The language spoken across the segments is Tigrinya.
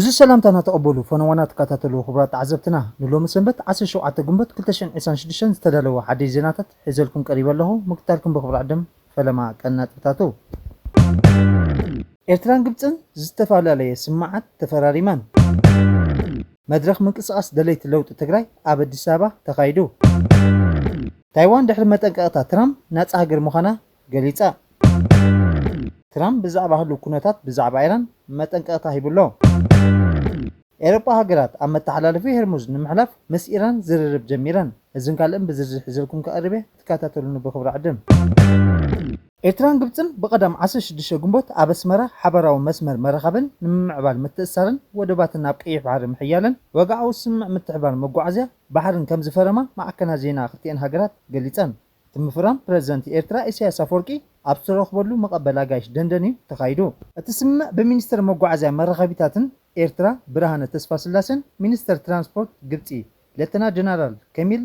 عزو سلامتنا تقبلوا فنوانات كاتاتلو خبرات عزبتنا نلوم سنبت 17 جنبت 2026 استدلوا حدي زيناتات حزلكم قريبا له مكتالكم بخبر عدم فلما كانت بتاتو إرتران قبطن زستفالالي سماعات تفراريمان مدرخ منقصاص دليت لوط تግራይ ኣብ ኣዲስ ኣበባ ተኻይዱ ታይዋን ድሕሪ መጠንቀቕታ ትራምፕ ነፃ ሃገር ምዃና ገሊፃ ትራምፕ ብዛዕባ ህሉ ኩነታት ብዛዕባ ኢራን መጠንቀቕታ ሂብሎ ኤሮፓ ሃገራት ኣብ መተሓላለፊ ሄርሙዝ ንምሕላፍ ምስ ኢራን ዝርርብ ጀሚረን እዝን ካልእን ብዝርዝር ሒዘልኩም ከቐርበ ትከታተሉን ብኽብሪ ዓድም ኤርትራን ግብፅን በቀዳም 16 ግንቦት ኣብ ኣስመራ ሓበራዊ መስመር መራኸብን ንምዕባል ምትእስሳርን ወደባትን ኣብ ቀይሕ ባሕሪ ምሕያልን ወግዓዊ ስምዕ ምትሕባር መጓዓዝያ ባሕርን ከም ዝፈረማ ማዕከና ዜና ክልቲአን ሃገራት ገሊፀን ትምፍራም ፕሬዝደንት ኤርትራ ኢሳያስ አፈወርቂ ኣብ ዝረኽበሉ መቐበል ኣጋይሽ ደንደን ተኻይዱ እቲ ስምዕ ብሚኒስትር መጓዓዝያ መራኸቢታትን ኤርትራ ብርሃነ ተስፋ ስላሴን ሚኒስትር ትራንስፖርት ግብፂ ሌተና ጀነራል ከሚል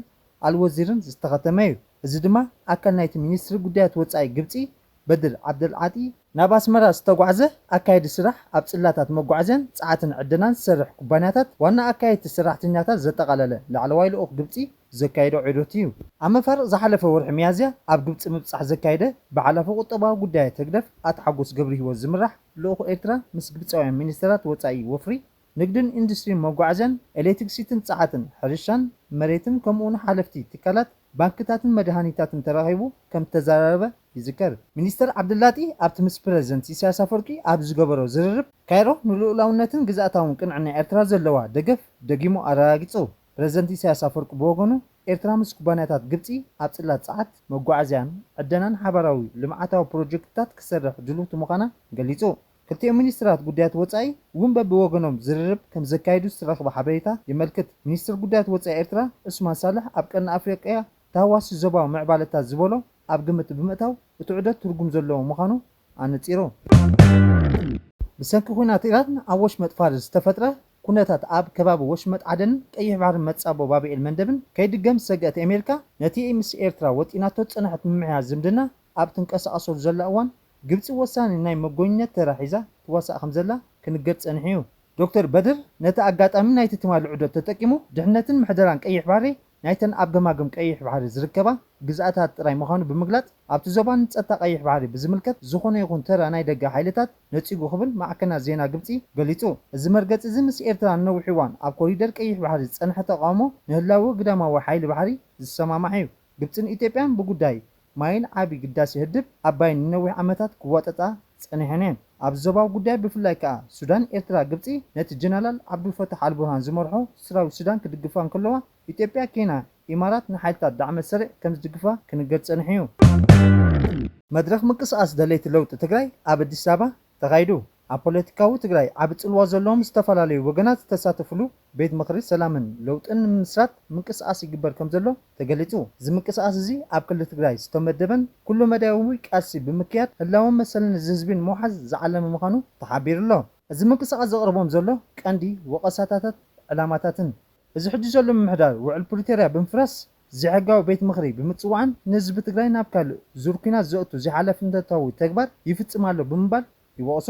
አልወዚርን ዝተኸተመ እዩ እዚ ድማ ኣካል ናይቲ ሚኒስትሪ ጉዳያት ወፃኢ ግብፂ በድር ዓብደልዓጢ ናብ ኣስመራ ዝተጓዓዘ ኣካይዲ ስራሕ ኣብ ጽላታት መጓዓዝያን ጸዓትን ዕድናን ዝሰርሕ ኩባንያታት ዋና ኣካይዲ ሰራሕተኛታት ዘጠቓለለ ላዕለዋይ ልኡኽ ግብፂ ዘካይዶ ዑደት እዩ ኣብ መፋርቕ ዝሓለፈ ወርሒ ሚያዝያ ኣብ ግብፂ ምብጻሕ ዘካይደ ብሓላፊ ቁጠባዊ ጉዳያት ህግደፍ ኣቶ ሓጎስ ገብረ ሂወት ዝምራሕ ልኡኽ ኤርትራ ምስ ግብፃውያን ሚኒስትራት ወፃኢ ወፍሪ ንግድን ኢንዱስትሪን መጓዓዝያን ኤሌክትሪክሲትን ጸዓትን ሕርሻን መሬትን ከምኡውን ሓለፍቲ ትካላት ባንክታትን መድሃኒታትን ተራኺቡ ከም ተዘራረበ ይዝከር ሚኒስትር ዓብድላጢ ኣብቲ ምስ ፕሬዝደንት ኢሳያስ አፈወርቂ ኣብ ዝገበሮ ዝርርብ ካይሮ ንልኡላውነትን ግዛእታውን ቅንዕና ኤርትራ ዘለዋ ደገፍ ደጊሙ ኣረጋጊጹ ፕሬዝደንት ኢሳያስ አፈወርቂ ብወገኑ ኤርትራ ምስ ኩባንያታት ግብፂ ኣብ ጽላት ጸዓት መጓዓዝያን ዕደናን ሓበራዊ ልምዓታዊ ፕሮጀክትታት ክሰርሕ ድልውቲ ምዃና ገሊጹ ክልቲኦም ሚኒስትራት ጉዳያት ወፃኢ እውን በብወገኖም ዝርርብ ከም ዘካይዱ ዝተረኽበ ሓበሬታ ይመልክት ሚኒስትር ጉዳያት ወፃኢ ኤርትራ ዑስማን ሳልሕ ኣብ ቀርኒ ኣፍሪቃ ታዋሲ ዞባዊ ምዕባለታት ዝበሎ ኣብ ግምት ብምእታው እቲ ዑደት ትርጉም ዘለዎ ምዃኑ ኣነፂሩ ብሰንኪ ኩናት ኢራን ኣብ ወሽመጥ ፋርስ ዝተፈጥረ ኩነታት ኣብ ከባቢ ወሽመጥ ዓደንን ቀይሕ ባሕሪ መጻቦ ባብኤል መንደብን ከይድገም ዝሰግአት ኣሜሪካ ነቲ ምስ ኤርትራ ወጢናቶ ጽንሐት ምምሕያሽ ዝምድና ኣብ ትንቀሳቐሰሉ ዘላ እዋን ግብፂ ወሳኒ ናይ መጎብኘት ተራሒዛ ትዋሳእ ከም ዘላ ክንገጽ ጸኒሑ እዩ ዶክተር በድር ነቲ ኣጋጣሚ ናይቲ ትማሊ ዑደት ተጠቂሙ ድሕነትን ምሕደራን ቀይሕ ባሕሪ ናይተን ኣብ ገማግም ቀይሕ ባሕሪ ዝርከባ ግዝኣታት ጥራይ ምዃኑ ብምግላጽ ኣብቲ ዞባ ንጸጥታ ቀይሕ ባሕሪ ብዝምልከት ዝኾነ ይኹን ተራ ናይ ደገ ሓይልታት ነጺጉ ክብል ማዕከና ዜና ግብፂ ገሊጹ እዚ መርገፂ እዚ ምስ ኤርትራ ንነዊሕ እዋን ኣብ ኮሪደር ቀይሕ ባሕሪ ዝጸንሐ ተቃውሞ ንህላዊ ግዳማዊ ሓይሊ ባሕሪ ዝሰማማዕ እዩ ግብፅን ኢትዮጵያን ብጉዳይ ማይን ዓቢ ግዳሲ ህድብ ኣባይን ንነዊሕ ዓመታት ክዋጠጣ ጸኒሐን እየን ኣብ ዞባዊ ጉዳይ ብፍላይ ከዓ ሱዳን ኤርትራ ግብፂ ነቲ ጀነራል ዓብዱልፈታሕ አልቡርሃን ዝመርሖ ሰራዊት ሱዳን ክድግፋ እንከለዋ ኢትዮጵያ ኬንያ ኢማራት ንሓይልታት ዳዕመት ሰሪዕ ከም ዝድግፋ ክንገጽ ጸኒሑ እዩ መድረኽ ምንቅስቓስ ደለይቲ ለውጢ ትግራይ ኣብ ኣዲስ ኣበባ ተኻይዱ ኣብ ፖለቲካዊ ትግራይ ዓብ ጽልዋ ዘለዎም ዝተፈላለዩ ወገናት ዝተሳተፍሉ ቤት ምኽሪ ሰላምን ለውጥን ንምስራት ምንቅስቓስ ይግበር ከም ዘሎ ተገሊጹ እዚ ምንቅስቓስ እዚ ኣብ ክልል ትግራይ ዝተመደበን ኩሉ መዳያዊ ቃልሲ ብምክያድ ህላውን መሰልን ዝህዝብን መውሓዝ ዝዓለመ ምዃኑ ተሓቢሩ ኣሎ እዚ ምንቅስቓስ ዘቕርቦም ዘሎ ቀንዲ ወቐሳታታት ዕላማታትን እዚ ሕጂ ዘሎ ምምሕዳር ውዕል ፕሪቶርያ ብምፍራስ ዝሕጋዊ ቤት ምኽሪ ብምጽዋዕን ንህዝቢ ትግራይ ናብ ካልእ ዙር ኩናት ዘእቱ ዘይሓለፍነታዊ ተግባር ይፍጽም ኣሎ ብምባል ይወቕሱ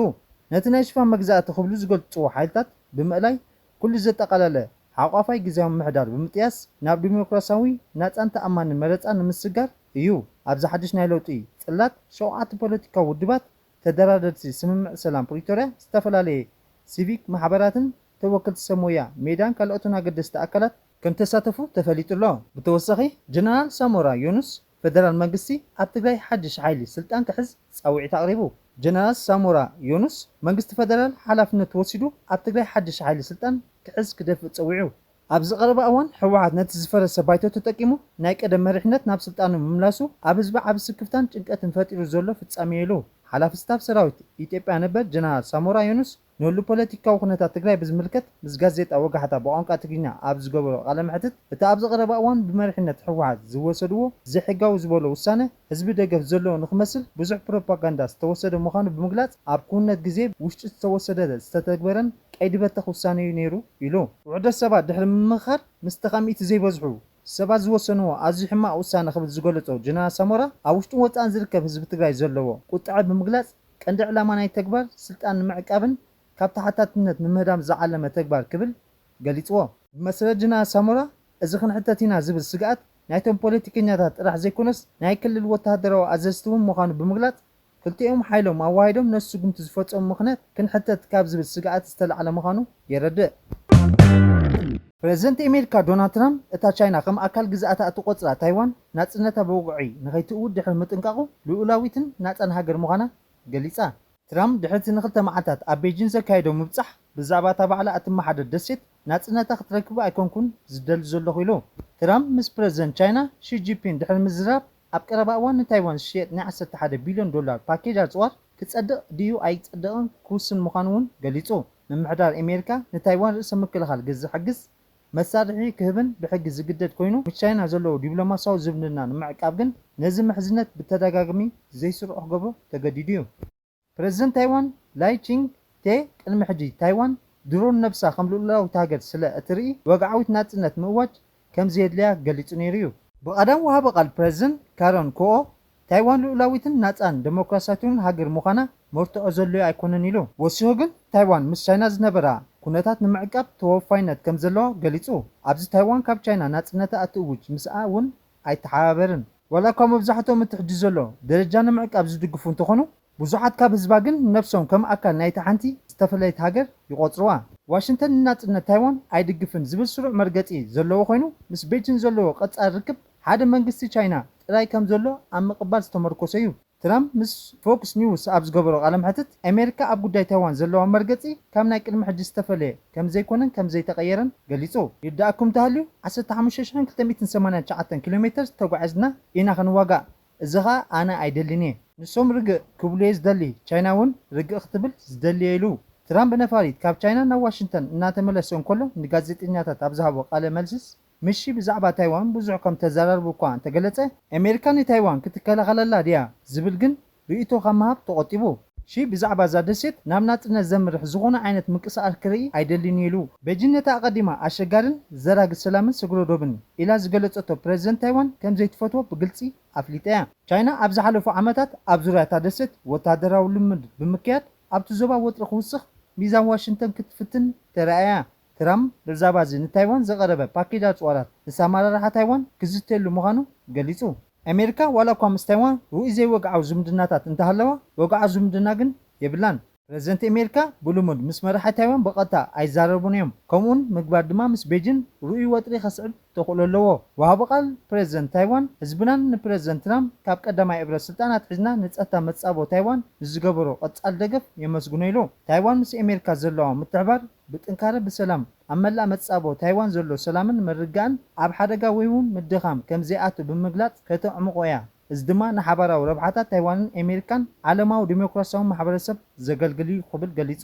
ነቲ ናይ ሽፋን መግዛእቲ ክብሉ ዝገልጽዎ ሓይልታት ብምእላይ ኩሉ ዘጠቓለለ ሓቋፋይ ግዜያዊ ምምሕዳር ብምጥያስ ናብ ዲሞክራሲያዊ ናጻን ተኣማንን መረፃ ንምስጋር እዩ ኣብዚ ሓድሽ ናይ ለውጢ ጽላት 7 ፖለቲካዊ ውድባት ተደራደርቲ ስምምዕ ሰላም ፕሪቶርያ ዝተፈላለየ ሲቪክ ማሕበራትን ተወከልቲ ሰሞያ ሜዳን ካልኦትን ኣገደስቲ ኣካላት ከም ተሳተፉ ተፈሊጡ ኣሎ ብተወሳኺ ጀነራል ሳሞራ ዮኑስ ፌደራል መንግስቲ ኣብ ትግራይ ሓድሽ ሓይሊ ስልጣን ክሕዝ ጻውዒት ኣቕሪቡ ጀነራል ሳሞራ ዮኑስ መንግስቲ ፌደራል ሓላፍነት ወሲዱ ኣብ ትግራይ ሓድሽ ሓይሊ ስልጣን ክሕዝ ክደፍእ ጸዊዑ ኣብ ዝቐረበ እዋን ሕወሓት ነቲ ዝፈረሰ ባይቶ ተጠቂሙ ናይ ቀደም መሪሕነት ናብ ስልጣኑ ምምላሱ ኣብ ህዝቢ ዓብ ስክፍታን ጭንቀትን ፈጢሩ ዘሎ ፍጻሜ ኢሉ ሓላፊ ስታፍ ሰራዊት ኢትዮጵያ ነበር ጀነራል ሳሞራ ዮኑስ ንህሉ ፖለቲካዊ ኩነታት ትግራይ ብዝምልከት ምስ ጋዜጣ ወጋሕታ ብቋንቋ ትግርኛ ኣብ ዝገበሮ ቃለ መሕትት እቲ ኣብ ዝቐረበ እዋን ብመሪሕነት ሕወሓት ዝወሰድዎ ዘይሕጋዊ ዝበሎ ውሳነ ህዝቢ ደገፍ ዘለዎ ንኽመስል ብዙሕ ፕሮፓጋንዳ ዝተወሰደ ምዃኑ ብምግላጽ ኣብ ኩነት ግዜ ውሽጢ ዝተወሰደ ዝተተግበረን ቀይዲ በተኽ ውሳነ እዩ ነይሩ ኢሉ ውሕደት ሰባት ድሕሪ ምምኻር ምስ ተኸሚእቲ ዘይበዝሑ ሰባት ዝወሰንዎ ኣዝዩ ሕማቕ ውሳነ ክብል ዝገለጾ ጀነራል ሳሞራ ኣብ ውሽጡን ወፃእን ዝርከብ ህዝቢ ትግራይ ዘለዎ ቁጥዐ ብምግላጽ ቀንዲ ዕላማ ናይ ተግባር ስልጣን ንምዕቃብን ካብ ተሓታትነት ንምህዳም ዝዓለመ ተግባር ክብል ገሊጽዎ ብመስረጅና ሳሞራ እዚ ክንሕተት ኢና ዝብል ስግኣት ናይቶም ፖለቲከኛታት ጥራሕ ዘይኮነስ ናይ ክልል ወተሃደራዊ ኣዘዝቲ እውን ምዃኑ ብምግላጽ ክልቲኦም ሓይሎም ኣዋሂዶም ነሱ ስጉምቲ ዝፈጸሙ ምኽንያት ክንሕተት ካብ ዝብል ስግኣት ዝተለዓለ ምዃኑ የረድእ። ፕሬዚደንት ኣሜሪካ ዶናልድ ትራምፕ እታ ቻይና ከም ኣካል ግዝኣታ እትቆፅራ ታይዋን ናጽነታ ብውግዒ ንኸይትእውድ ድሕሪ ምጥንቃቑ ልኡላዊትን ናጻን ሃገር ምዃና ገሊጻ። ትራምፕ ድሕርቲ ንኽልተ መዓልታት ኣብ ቤጂን ዘካየዶ ምብጻሕ ብዛዕባ እታ ባዕላ እትመሓደር ደሴት ናጽነታ ክትረክብ ኣይኮንኩን ዝደሊ ዘለኹ ኢሉ። ትራምፕ ምስ ፕሬዚደንት ቻይና ሺ ጂንፒንግ ድሕሪ ምዝራብ ኣብ ቀረባ እዋን ንታይዋን ዝሽየጥ ናይ 11 ቢልዮን ዶላር ፓኬጅ ኣጽዋር ክጸድቕ ድዩ ኣይጸድቕን ክውስን ምዃኑ እውን ገሊጹ። ምምሕዳር ኣሜሪካ ንታይዋን ርእሰ ምክልኻል ዝሕግዝ መሳርሒ ክህብን ብሕጊ ዝግደድ ኮይኑ ምስ ቻይና ዘለዎ ዲፕሎማስያዊ ዝምድና ንምዕቃብ ግን ነዚ ምሕዝነት ብተደጋጋሚ ዘይስርዑ ክገብሮ ተገዲዱ እዩ። ፕሬዚደንት ታይዋን ላይ ቺንግ ቴ ቅድሚ ሕጂ ታይዋን ድሮን ነብሳ ከም ልኡላዊት ሃገር ስለ እትርኢ ወግዓዊት ናጽነት ምእዋጅ ከም ዘየድልያ ገሊጹ ነይሩ እዩ። ብቐዳም ወሃቢ ቃል ፕሬዚደንት ካረን ኮኦ ታይዋን ልኡላዊትን ናጻን ዴሞክራሲያዊትን ሃገር ምዃና መርትዖ ዘለዎ ኣይኮነን ኢሉ። ወሲኹ ግን ታይዋን ምስ ቻይና ዝነበራ ኩነታት ንምዕቃብ ተወፋይነት ከም ዘለዋ ገሊጹ። ኣብዚ ታይዋን ካብ ቻይና ናጽነታ እትእውጅ ምስኣ እውን ኣይተሓባበርን። ዋላ እኳ መብዛሕትኦም እትሕጂ ዘሎ ደረጃ ንምዕቃብ ዝድግፉ እንትኾኑ ብዙሓት ካብ ህዝባ ግን ነብሶም ከም ኣካል ናይቲ ሓንቲ ዝተፈለየት ሃገር ይቆጽርዋ። ዋሽንግተን ንናጽነት ታይዋን ኣይድግፍን ዝብል ስሩዕ መርገጺ ዘለዎ ኮይኑ ምስ ቤጂን ዘለዎ ቀጻሊ ርክብ ሓደ መንግስቲ ቻይና ጥራይ ከም ዘሎ ኣብ ምቕባል ዝተመርኮሰ እዩ። ትራምፕ ምስ ፎክስ ኒውስ ኣብ ዝገበሮ ቃለ መሕትት ኣሜሪካ ኣብ ጉዳይ ታይዋን ዘለዋ መርገጺ ካብ ናይ ቅድሚ ሕጂ ዝተፈለየ ከም ዘይኮነን ከም ዘይተቐየረን ገሊጹ። ይዳእኩም ተሃልዩ 15289 ኪሎ ሜትር ተጓዒዝና ኢና ክንዋጋእ፣ እዚ ኸ ኣነ ኣይደልን እየ፣ ንሶም ርግእ ክብሉ እየ ዝደሊ፣ ቻይና እውን ርግእ ክትብል ዝደልየ ኢሉ። ትራምፕ ነፋሪት ካብ ቻይና ናብ ዋሽንግተን እናተመለሰ እንከሎ ንጋዜጠኛታት ኣብ ዝሃቦ ቃለ መልስስ ምሺ ብዛዕባ ታይዋን ብዙሕ ከም ተዘራርቡ እኳ እንተገለጸ ኣሜሪካ ንታይዋን ክትከላኸለላ ድያ ዝብል ግን ርእይቶ ካብ ምሃብ ተቆጢቡ። ሺ ብዛዕባ እዛ ደሴት ናብ ናጽነት ዘምርሕ ዝኾነ ዓይነት ምንቅስቓስ ክርኢ ኣይደልን ኢሉ። ቤጂን ነታ ኣቐዲማ ኣሸጋርን ዘራግድ ሰላምን ስግረዶብን ኢላ ዝገለጸቶ ፕሬዚደንት ታይዋን ከም ዘይትፈትዎ ብግልጺ ኣፍሊጣ እያ። ቻይና ኣብ ዝሓለፉ ዓመታት ኣብ ዙርያ እታ ደሴት ወታደራዊ ልምድ ብምክያድ ኣብቲ ዞባ ወጥሪ ክውስኽ ሚዛን ዋሽንግተን ክትፍትን ተረኣያ። ትራምፕ ብዛዕባ እዚ ንታይዋን ዘቐረበ ፓኬጅ ኣጽዋራት ንሳማራርሓ ታይዋን ክዝተሉ ምዃኑ ገሊጹ። ኣሜሪካ ዋላ እኳ ምስ ታይዋን ርኡይ ዘይወግዓዊ ዝምድናታት እንተሃለዋ ወግዓዊ ዝምድና ግን የብላን። ፕሬዚደንት ኣሜሪካ ብልሙድ ምስ መራሒ ታይዋን በቐጥታ ኣይዛረቡን እዮም። ከምኡውን ምግባር ድማ ምስ ቤጂን ርኡይ ወጥሪ ከስዕብ ተኽእሎ ኣለዎ። ወሃቢ ቃል ፕሬዚደንት ታይዋን ህዝብናን ንፕሬዚደንት ትራምፕ ካብ ቀዳማይ ዕብረት ስልጣናት ሒዝና ንጸጥታ መጻቦ ታይዋን ንዝገበሮ ቀጻሊ ደገፍ የመስግኑ ኢሉ። ታይዋን ምስ ኣሜሪካ ዘለዋ ምትሕባር ብጥንካረ ብሰላም ኣብ መላእ መጻቦ ታይዋን ዘሎ ሰላምን ምርግጋእን ኣብ ሓደጋ ወይ እውን ምድኻም ከም ዘይኣቱ ብምግላጽ ከተዕምቆ እያ። እዚ ድማ ንሓበራዊ ረብሓታት ታይዋንን ኣሜሪካን ዓለማዊ ዲሞክራሲያዊ ማሕበረሰብ ዘገልግል እዩ ክብል ገሊጹ።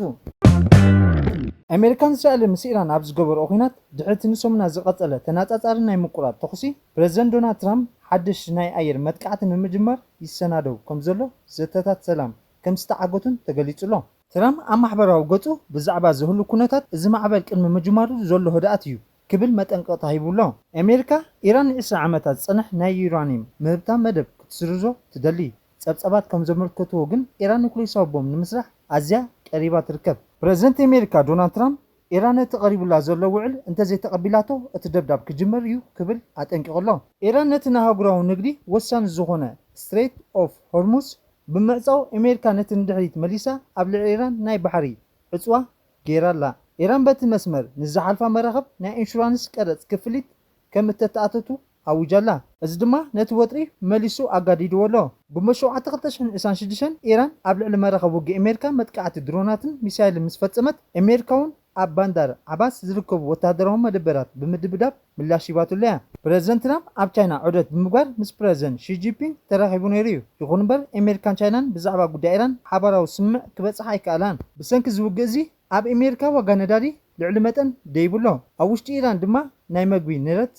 ኣሜሪካን እስራኤል ምስ ኢራን ኣብ ዝገበርኦ ኩናት ድሕርቲ ንሰሙና ዝቐጸለ ተናጻጻሪ ናይ ምቁራጽ ተኹሲ ፕሬዚደንት ዶናልድ ትራምፕ ሓድሽ ናይ ኣየር መጥቃዕቲ ንምጅማር ይሰናደው ከም ዘሎ ዘተታት ሰላም ከም ዝተዓገቱን ተገሊጹ ኣሎ። ትራምፕ ኣብ ማሕበራዊ ገጹ ብዛዕባ ዝህሉ ኩነታት እዚ ማዕበል ቅድሚ ምጅማሩ ዘሎ ህድኣት እዩ ክብል መጠንቀቕታ ሂቡሎ። ኣሜሪካ ኢራን ን20 ዓመታት ዝጸንሕ ናይ ዩራኒየም ምህብታ መደብ ክትስርዞ ትደሊ። ጸብጸባት ከም ዘመልከትዎ ግን ኢራን ኒኩሌራዊ ቦምብ ንምስራሕ ኣዝያ ቀሪባ ትርከብ። ፕሬዚደንት ኣሜሪካ ዶናልድ ትራምፕ ኢራን እቲ ቀሪቡላ ዘሎ ውዕል እንተዘይተቐቢላቶ እቲ ደብዳብ ክጅመር እዩ ክብል ኣጠንቂቑሎ። ኢራን ነቲ ንኣህጉራዊ ንግዲ ወሳኒ ዝኾነ ስትሬት ኦፍ ሆርሙዝ ብምዕጻው ኣሜሪካ ነቲ ንድሕሪት መሊሳ ኣብ ልዕሊ ኢራን ናይ ባሕሪ ዕፅዋ ገይራላ። ኢራን በቲ መስመር ንዝሓልፋ መራኸብ ናይ ኢንሹራንስ ቀረጽ ክፍሊት ከም እተተኣተቱ ኣውጃላ። እዚ ድማ ነቲ ወጥሪ መሊሱ ኣጋዲድዎ ኣሎ። ብመሸውዓተ 2026 ኢራን ኣብ ልዕሊ መራኸብ ውግእ ኣሜሪካ መጥቃዕቲ ድሮናትን ሚሳይልን ምስ ፈጸመት ኣሜሪካ እውን ኣብ ባንዳር ዓባስ ዝርከቡ ወታደራዊ መደበራት ብምድብዳብ ምላሽ ሂባትሉ እያ። ፕሬዚደንት ትራምፕ ኣብ ቻይና ዑደት ብምግባር ምስ ፕሬዚደንት ሺ ጂንፒንግ ተራኺቡ ነይሩ እዩ። ይኹን እምበር ኣሜሪካን ቻይናን ብዛዕባ ጉዳይ ኢራን ሓበራዊ ስምምዕ ክበጽሓ ኣይከኣላን። ብሰንኪ ዝውግእ እዚ ኣብ ኣሜሪካ ዋጋ ነዳዲ ልዕሊ መጠን ደይብሎ፣ ኣብ ውሽጢ ኢራን ድማ ናይ መግቢ ንረት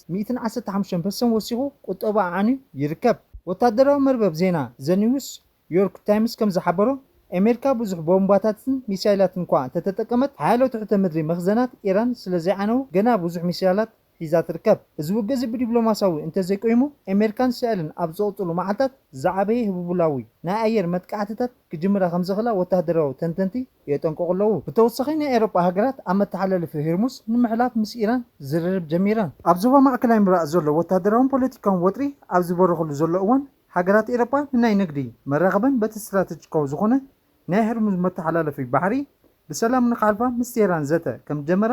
115% ወሲኹ ቁጠባ ኣዓንዩ ይርከብ። ወታደራዊ መርበብ ዜና ዘ ኒውስ ዮርክ ታይምስ ከም ዝሓበሮ ኣሜሪካ ብዙሕ ቦምባታትን ሚሳይላትን እንኳ እንተተጠቀመት ሓያሎ ትሕተ ምድሪ መኽዘናት ኢራን ስለ ዘይዓነው ገና ብዙሕ ሚሳይላት ሒዛ ትርከብ እዚ ውግእ ብዲፕሎማሲያዊ እንተዘይቆይሙ ኣሜሪካን እስራኤልን ኣብ ዝቕፅሉ መዓልታት ዝዓበየ ህቡብላዊ ናይ ኣየር መጥቃዕትታት ክጅምራ ከም ዝኽእላ ወተሃደራዊ ተንተንቲ የጠንቀቑ ኣለዉ ብተወሳኺ ናይ ኤውሮጳ ሃገራት ኣብ መተሓላለፊ ሆርሙዝ ንምሕላፍ ምስ ኢራን ዝርርብ ጀሚረን ኣብ ዞባ ማእከላይ ምብራቕ ዘሎ ወተሃደራውን ፖለቲካውን ወጥሪ ኣብ ዝበረኸሉ ዘሎ እዋን ሃገራት ኤውሮጳ ንናይ ንግዲ መራኸብን በቲ ስትራቴጂካዊ ዝኾነ ናይ ሆርሙዝ መተሓላለፊ ባሕሪ ብሰላም ንኽሓልፋ ምስ ቴህራን ዘተ ከም ጀመራ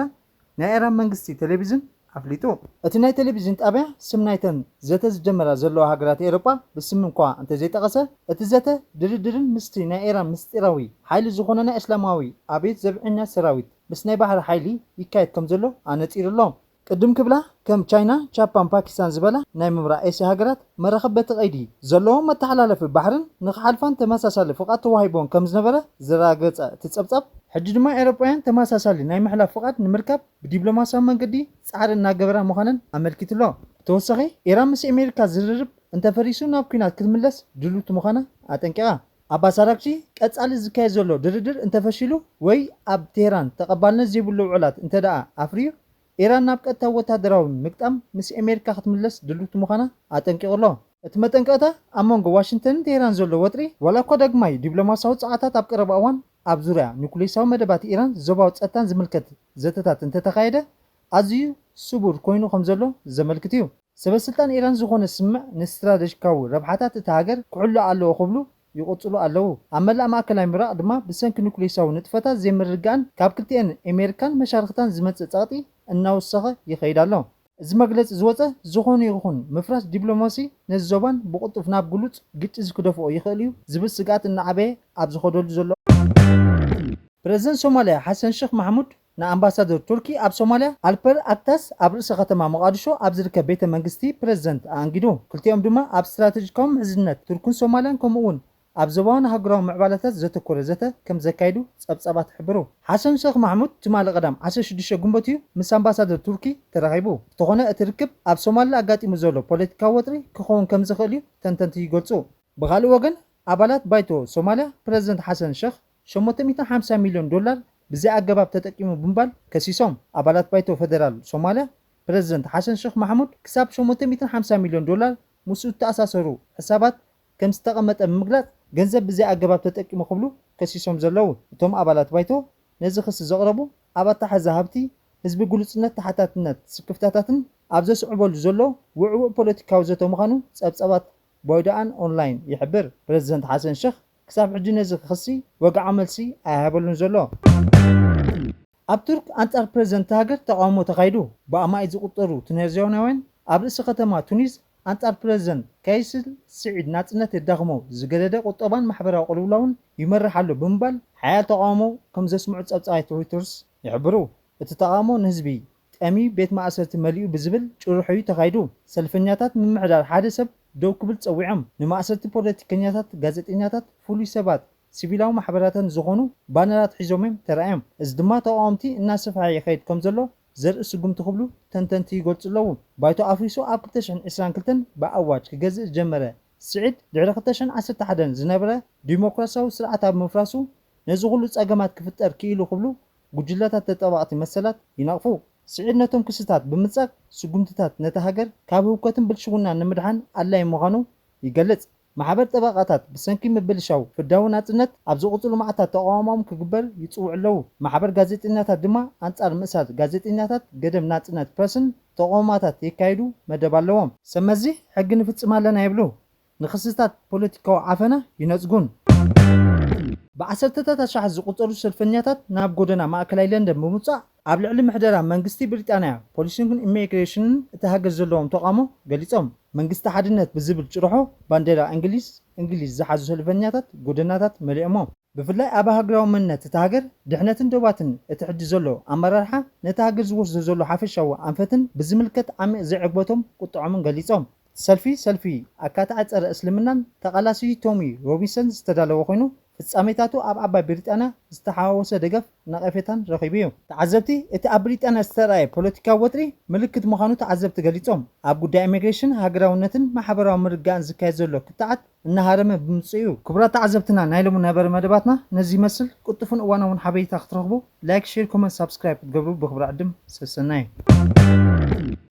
ናይ ኢራን መንግስቲ ቴሌቪዥን ኣፍሊጡ እቲ ናይ ቴሌቪዥን ጣብያ ስም ናይተን ዘተ ዝጀመራ ዘለዋ ሃገራት ኤውሮጳ ብስም እኳ እንተዘይጠቐሰ እቲ ዘተ ድርድርን ምስቲ ናይ ኢራን ምስጢራዊ ሓይሊ ዝኾነ ናይ እስላማዊ ኣብዮት ዘብዐኛ ሰራዊት ምስ ናይ ባሕሪ ሓይሊ ይካየድ ከም ዘሎ ኣነፂሩ ኣሎ ቅድም ክብላ ከም ቻይና ጃፓን ፓኪስታን ዝበላ ናይ ምብራቕ ኤስያ ሃገራት መራኸብ በቲ ቀይዲ ዘለዎም መተሓላለፊ ባሕርን ንኽሓልፋን ተመሳሳሊ ፍቓድ ተዋሂቦም ከም ዝነበረ ዝራገፀ እቲ ፀብጻብ ሕጂ ድማ ኤውሮጳውያን ተመሳሳሊ ናይ ምሕላፍ ፍቓድ ንምርካብ ብዲፕሎማስያዊ መንገዲ ፃዕሪ እናገበራ ምዃነን ኣመልኪቱ ኣሎ ብተወሳኺ ኢራን ምስ ኣሜሪካ ዝርርብ እንተፈሪሱ ናብ ኩናት ክትምለስ ድልውቲ ምዃና ኣጠንቂቓ ኣባስ ኣራግቺ ቀጻሊ ዝካየድ ዘሎ ድርድር እንተፈሺሉ ወይ ኣብ ቴህራን ተቐባልነት ዘይብሉ ውዕላት እንተደኣ ኣፍርዩ ኢራን ናብ ቀጥታ ወተሃደራዊ ምግጣም ምስ ኣሜሪካ ክትምለስ ድልውቲ ምዃና ኣጠንቂቑ ኣሎ እቲ መጠንቀቕታ ኣብ መንጎ ዋሽንግተንን ቴህራን ዘሎ ወጥሪ ዋላ እኳ ዳግማይ ዲፕሎማስያዊ ፀዓታት ኣብ ቀረባ እዋን ኣብ ዙርያ ኒኩሌሳዊ መደባት ኢራን ዞባዊ ፀጥታን ዝምልከት ዘተታት እንተተኻየደ ኣዝዩ ስቡር ኮይኑ ከም ዘሎ ዘመልክት እዩ ሰበስልጣን ኢራን ዝኾነ ስምዕ ንስትራቴጂካዊ ረብሓታት እቲ ሃገር ክሕሉ ኣለዎ ክብሉ ይቆፅሉ ኣለዉ ኣብ መላእ ማእከላይ ምብራቕ ድማ ብሰንኪ ኒኩሌሳዊ ንጥፈታት ዘይምርግጋእን ካብ ክልቲአን ኣሜሪካን መሻርክታን ዝመፅእ ፀቕጢ እናወሰኸ ይኸይድ ኣሎ እዚ መግለፂ ዝወፀ ዝኾነ ይኹን ምፍራስ ዲፕሎማሲ ነዚ ዞባን ብቕጡፍ ናብ ግሉፅ ግጭት ክደፍኦ ይኽእል እዩ ዝብል ስጋት እናዓበየ ኣብ ዝኸደሉ ዘሎ ፕረዚደንት ሶማልያ ሓሰን ሼክ ማሕሙድ ንኣምባሳደር ቱርኪ ኣብ ሶማልያ ኣልፐር ኣክታስ ኣብ ርእሰ ከተማ መቃዲሾ ኣብ ዝርከብ ቤተ መንግስቲ ፕረዚደንት ኣንጊዱ ክልቲኦም ድማ ኣብ ስትራቴጂካዊ ምሕዝነት ቱርክን ሶማልያን ከምኡውን ኣብ ዞባውን ሃገራዊ ምዕባለታት ዘተኮረ ዘተ ከም ዘካይዱ ፀብጻባት ሕብሩ ሓሰን ሼክ ማሕሙድ ትማሊ ቀዳም 16 ጉንበት እዩ ምስ ኣምባሳደር ቱርኪ ተራኺቡ እንተኾነ እቲ ርክብ ኣብ ሶማልያ ኣጋጢሙ ዘሎ ፖለቲካዊ ወጥሪ ክኸውን ከም ዝኽእል እዩ ተንተንቲ ይገልጹ ብኻልእ ወገን ኣባላት ባይቶ ሶማልያ ፕረዚደንት ሓሰን ሼክ $850 ሚልዮን ብዘይ ኣገባብ ተጠቂሙ ብምባል ከሲሶም ኣባላት ባይቶ ፌደራል ሶማልያ ፕረዚደንት ሓሰን ሼክ ማሕሙድ ክሳብ $850 ሚልዮን ምስኡ ተኣሳሰሩ ሕሳባት ከም ዝተቐመጠ ብምግላጽ ገንዘብ ብዘይ ኣገባብ ተጠቂሙ ክብሉ ከሲሶም ዘለዉ እቶም ኣባላት ባይቶ ነዚ ክሲ ዘቕረቡ ኣብ ኣታሓዛ ሃብቲ ህዝቢ ግሉጽነት ተሓታትነት ስክፍታታትን ኣብ ዘስዕበሉ ዘሎ ውዕውዕ ፖለቲካዊ ዘተ ምዃኑ ፀብጻባት ቦይዳኣን ኦንላይን ይሕብር ፕረዚደንት ሓሰን ሼክ ክሳብ ሕጂ ነዚ ክሲ ወግዓዊ መልሲ ኣይሃበሉን ዘሎ ኣብ ቱርክ ኣንጻር ፕረዚደንት ሃገር ተቃውሞ ተኻይዱ ብኣማኢት ዝቁጠሩ ቱኒዝያውያን ኣብ ርእሲ ከተማ ቱኒዝ ኣንጻር ፕረዚደንት ካይስ ስዒድ ናጽነት የዳኽሞ ዝገደደ ቁጠባን ማሕበራዊ ቅልውላውን ይመርሕ ኣሎ ብምባል ሓያል ተቃውሞ ከም ዘስምዑ ፀብጻባት ሮይተርስ ይሕብሩ እቲ ተቃውሞ ንህዝቢ ጠሚ ቤት ማእሰርቲ መሊኡ ብዝብል ጭርሖዩ ተኻይዱ ሰልፈኛታት ምምሕዳር ሓደ ሰብ ደው ክብል ፀዊዖም ንማእሰርቲ ፖለቲከኛታት ጋዜጠኛታት ፍሉይ ሰባት ሲቪላዊ ማሕበራትን ዝኾኑ ባነራት ሒዞም ተራእዮም እዚ ድማ ተቃውምቲ እናሰፍሐ ይኸይድ ከም ዘሎ ዘርኢ ስጉምቲ ክብሉ ተንተንቲ ይገልጹ ኣለዉ ባይቶ ኣፍሪሱ ኣብ 2022 ብኣዋጅ ክገዝእ ጀመረ ስዒድ ድሕሪ 2011 ዝነበረ ዲሞክራሲያዊ ስርዓት ኣብ ምፍራሱ ነዚ ኩሉ ፀገማት ክፍጠር ክኢሉ ክብሉ ጉጅለታት ተጠባቕቲ መሰላት ይነቕፉ ስዒድ ነቶም ክስታት ብምጻቅ ስጉምትታት ነቲ ሃገር ካብ ህውከትን ብልሽውና ንምድሓን ኣድላይ ምዃኑ ይገልጽ ማሕበር ጠበቃታት ብሰንኪ ምብልሻው ፍዳዊ ናጽነት ኣብ ዝቕፅሉ መዓልታት ተቃውሞም ክግበር ይጽውዑ ኣለዉ ማሕበር ጋዜጠኛታት ድማ ኣንጻር ምእሳር ጋዜጠኛታት ገደብ ናጽነት ፕረስን ተቃውሞታት የካይዱ መደብ ኣለዎም ሰመዚ ሕጊ ንፍጽም ኣለና ይብሉ ንክስታት ፖለቲካዊ ዓፈና ይነጽጉን ብዓሰርተታት ኣሽሓት ዝቁጠሩ ሰልፈኛታት ናብ ጎደና ማእከላይ ለንደን ብምውፃእ ኣብ ልዕሊ ምሕደራ መንግስቲ ብሪጣንያ ፖሊስን ኢሚግሬሽንን እቲ ሃገር ዘለዎም ተቃውሞ ገሊፆም መንግስቲ ሓድነት ብዝብል ጭርሖ ባንዴራ እንግሊዝ ዝሓዙ ሰልፈኛታት ጎደናታት መሊኦሞም ብፍላይ ኣብ ሃገራዊ መንነት እቲ ሃገር ድሕነትን ዶባትን እቲ ሕጂ ዘሎ ኣመራርሓ ነቲ ሃገር ዝወስዶ ዘሎ ሓፈሻዊ ኣንፈትን ብዝምልከት ዓሚቕ ዘይዕግበቶም ቁጥዖምን ገሊፆም ሰልፊ ኣካታዕ ፀረ እስልምናን ተቓላሲ ቶሚ ሮቢንሰን ዝተዳለወ ኮይኑ ፍጻሜታቱ ኣብ ዓባይ ብሪጣንያ ዝተሓዋወሰ ደገፍ ነቐፌታን ረኺቡ እዩ ተዓዘብቲ እቲ ኣብ ብሪጣንያ ዝተረኣየ ፖለቲካዊ ወጥሪ ምልክት ምዃኑ ተዓዘብቲ ገሊፆም ኣብ ጉዳይ ኢሚግሬሽን ሃገራውነትን ማሕበራዊ ምርግጋእን ዝካየድ ዘሎ ክትዓት እናሃረመ ብምፅኡ እዩ ክቡራት ተዓዘብትና ናይ ሎሚ ነበረ መደባትና ነዚ ይመስል ቅጡፍን እዋናውን ሓበሬታ ክትረኽቡ ላይክ ሼር ኮመንት ሳብስክራይብ ክትገብሩ ብክብሪ ዕድም ሰሰናይ